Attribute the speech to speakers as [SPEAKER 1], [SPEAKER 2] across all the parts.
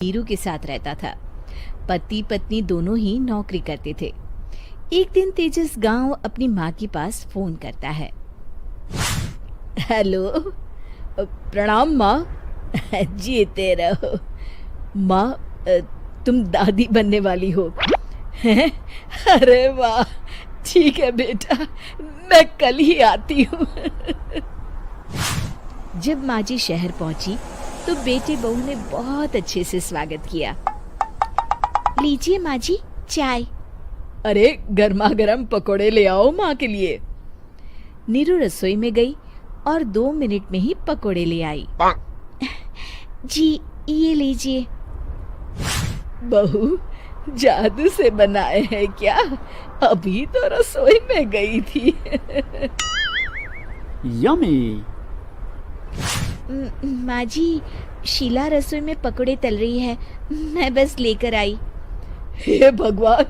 [SPEAKER 1] नीरू के साथ रहता था। पति पत्नी दोनों ही नौकरी करते थे। एक दिन तेजस गांव अपनी माँ के पास फोन करता है। हेलो, प्रणाम माँ। जीते रहो माँ, तुम दादी बनने वाली हो हैं? अरे वाह, ठीक है बेटा, मैं कल ही आती हूँ। जब माँ जी शहर पहुंची तो बेटे बहू ने बहुत अच्छे से स्वागत किया। लीजिए माँ जी, चाय। अरे गर्मा गर्म पकोड़े ले आओ माँ के लिए। नीरू रसोई में गई और 2 मिनट में ही पकोड़े ले आई। जी ये लीजिए। बहू, जादू से बनाए हैं क्या? अभी तो रसोई में गई थी।
[SPEAKER 2] यम्मी।
[SPEAKER 1] माँ जी, शीला रसोई में पकोड़े तल रही है, मैं बस लेकर आई। हे भगवान,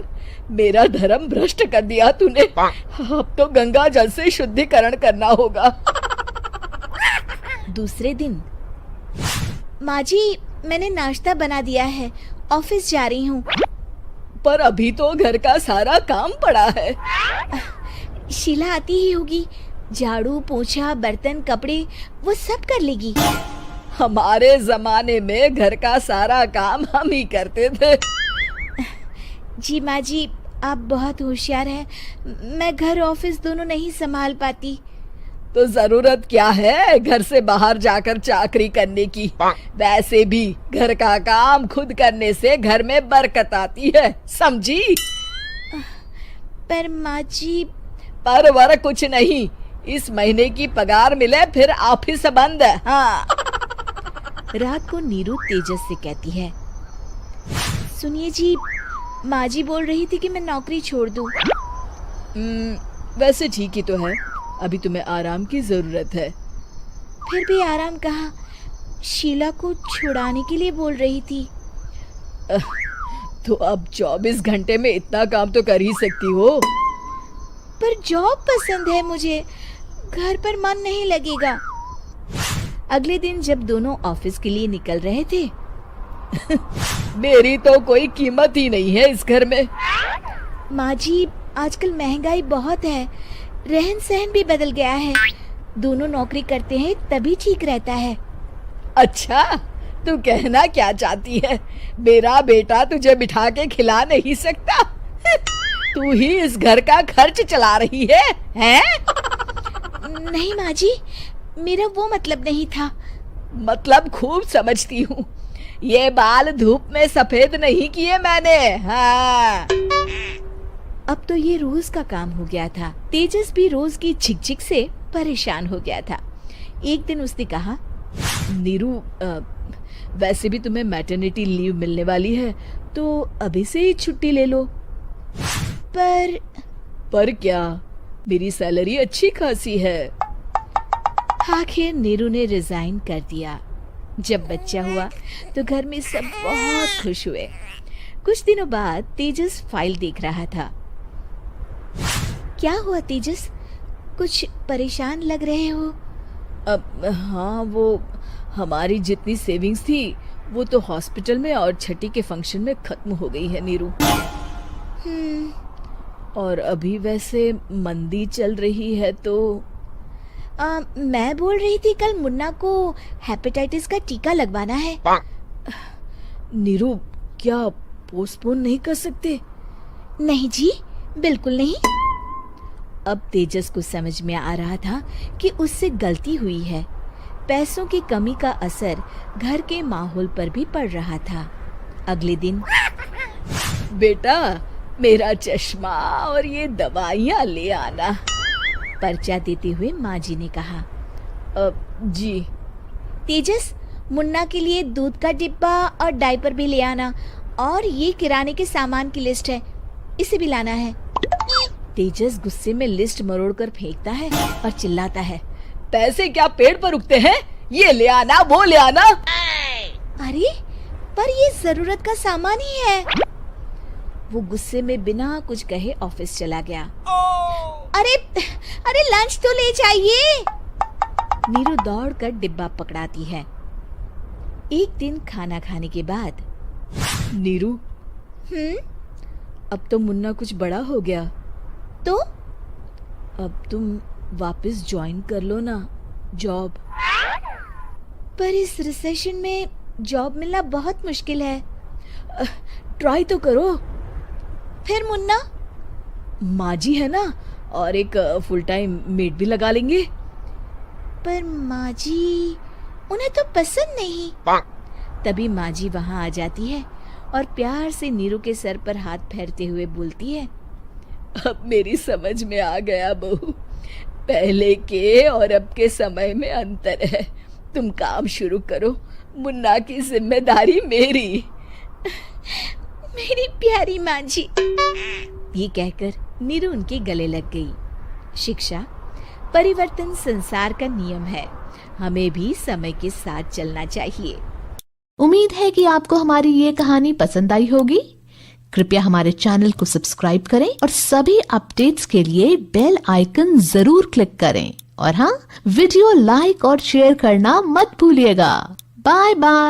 [SPEAKER 1] मेरा धर्म भ्रष्ट कर दिया तूने। अब तो गंगा जल से शुद्धिकरण करना होगा। दूसरे दिन, माँ जी मैंने नाश्ता बना दिया है, ऑफिस जा रही हूँ। पर अभी तो घर का सारा काम पड़ा है। शीला आती ही होगी, झाड़ू पोछा बर्तन कपड़े वो सब कर लेगी। हमारे जमाने में घर का सारा काम हम ही करते थे। जी माँ जी, आप बहुत होशियार हैं, मैं घर ऑफिस दोनों नहीं संभाल पाती। तो जरूरत क्या है घर से बाहर जाकर चाकरी करने की? वैसे भी घर का काम खुद करने से घर में बरकत आती है, समझी? पर माँ जी। पर वर कुछ नहीं, इस महीने की पगार मिले फिर ऑफिस बंद। हाँ। रात को नीरू तेजस से कहती है, सुनिए जी, माँ जी बोल रही थी कि मैं नौकरी छोड़ दूं। वैसे ठीक ही तो है, अभी तुम्हें आराम की जरूरत है। फिर भी आराम कहाँ, शीला को छुड़ाने के लिए बोल रही थी। तो अब 24 घंटे में इतना काम तो कर ही सकती हो। पर जॉब पसंद है मुझे, घर पर मन नहीं लगेगा। अगले दिन जब दोनों ऑफिस के लिए निकल रहे थे, मेरी तो कोई कीमत ही नहीं है इस घर में। माँ जी, आजकल महंगाई बहुत है, रहन सहन भी बदल गया है, दोनों नौकरी करते हैं तभी ठीक रहता है। अच्छा, तू कहना क्या चाहती है? मेरा बेटा तुझे बिठा के खिला नहीं सकता? तू ही इस घर का खर्च चला रही है, हैं? नहीं माँ जी, मेरा वो मतलब नहीं था। मतलब खूब समझती हूँ, ये बाल धूप में सफेद नहीं किए मैंने। हाँ। अब तो ये रोज का काम हो गया था। तेजस भी रोज की झिकझिक से परेशान हो गया था। एक दिन उसने कहा, नीरू, वैसे भी तुम्हें मैटरनिटी लीव मिलने वाली है, तो अभी से ही छुट्टी ले लो। पर क्या, मेरी सैलरी अच्छी खासी है। आखिर नीरू ने रिजाइन कर दिया। जब बच्चा हुआ तो घर में सब बहुत खुश हुए। कुछ दिनों बाद तेजस फाइल देख रहा था। क्या हुआ तेजस, कुछ परेशान लग रहे हो? अब हाँ, वो हमारी जितनी सेविंग्स थी वो तो हॉस्पिटल में और छठी के फंक्शन में खत्म हो गई है नीरू। और अभी वैसे मंदी चल रही है तो मैं बोल रही थी कल मुन्ना को हेपेटाइटिस का टीका लगवाना है। नीरू, क्या पोस्टपोन नहीं कर सकते? नहीं जी, बिल्कुल नहीं। अब तेजस को समझ में आ रहा था कि उससे गलती हुई है। पैसों की कमी का असर घर के माहौल पर भी पड़ रहा था। अगले दिन, बेटा मेरा चश्मा और ये दवाइयाँ ले आना, पर्चा देते हुए माँ जी ने कहा। जी। तेजस, मुन्ना के लिए दूध का डिब्बा और डायपर भी ले आना, और ये किराने के सामान की लिस्ट है, इसे भी लाना है। तेजस गुस्से में लिस्ट मरोड़कर फेंकता है और चिल्लाता है, पैसे क्या पेड़ पर उगते हैं? ये ले आना, वो ले आना। अरे पर ये जरूरत का सामान ही है। वो गुस्से में बिना कुछ कहे ऑफिस चला गया। अरे लंच तो ले जाइए। नीरू दौड़कर डिब्बा पकड़ाती है। एक दिन खाना खाने के बाद नीरू, अब तो मुन्ना कुछ बड़ा हो गया,
[SPEAKER 2] तो
[SPEAKER 1] अब तुम वापस ज्वाइन कर लो ना जॉब।
[SPEAKER 2] पर इस रिसेशन में जॉब मिलना बहुत मुश्किल है।
[SPEAKER 1] ट्राई तो करो।
[SPEAKER 2] फिर मुन्ना?
[SPEAKER 1] माँ जी है ना, और एक फुल टाइम मेड भी लगा लेंगे।
[SPEAKER 2] पर माँ जी, उन्हें तो पसंद नहीं।
[SPEAKER 1] तभी माँ जी वहाँ आ जाती है और प्यार से नीरू के सर पर हाथ फेरते हुए बोलती है, अब मेरी समझ में आ गया बहू, पहले के और अब के समय में अंतर है। तुम काम शुरू करो, मुन्ना की जिम्मेदारी मेरी।
[SPEAKER 2] मेरी प्यारी माँ जी।
[SPEAKER 1] ये कहकर नीरू उनके गले लग गई। शिक्षा, परिवर्तन संसार का नियम है, हमें भी समय के साथ चलना चाहिए।
[SPEAKER 3] उम्मीद है कि आपको हमारी ये कहानी पसंद आई होगी। कृपया हमारे चैनल को सब्सक्राइब करें और सभी अपडेट्स के लिए बेल आइकन जरूर क्लिक करें। और हाँ, वीडियो लाइक और शेयर करना मत भूलिएगा। Bye bye.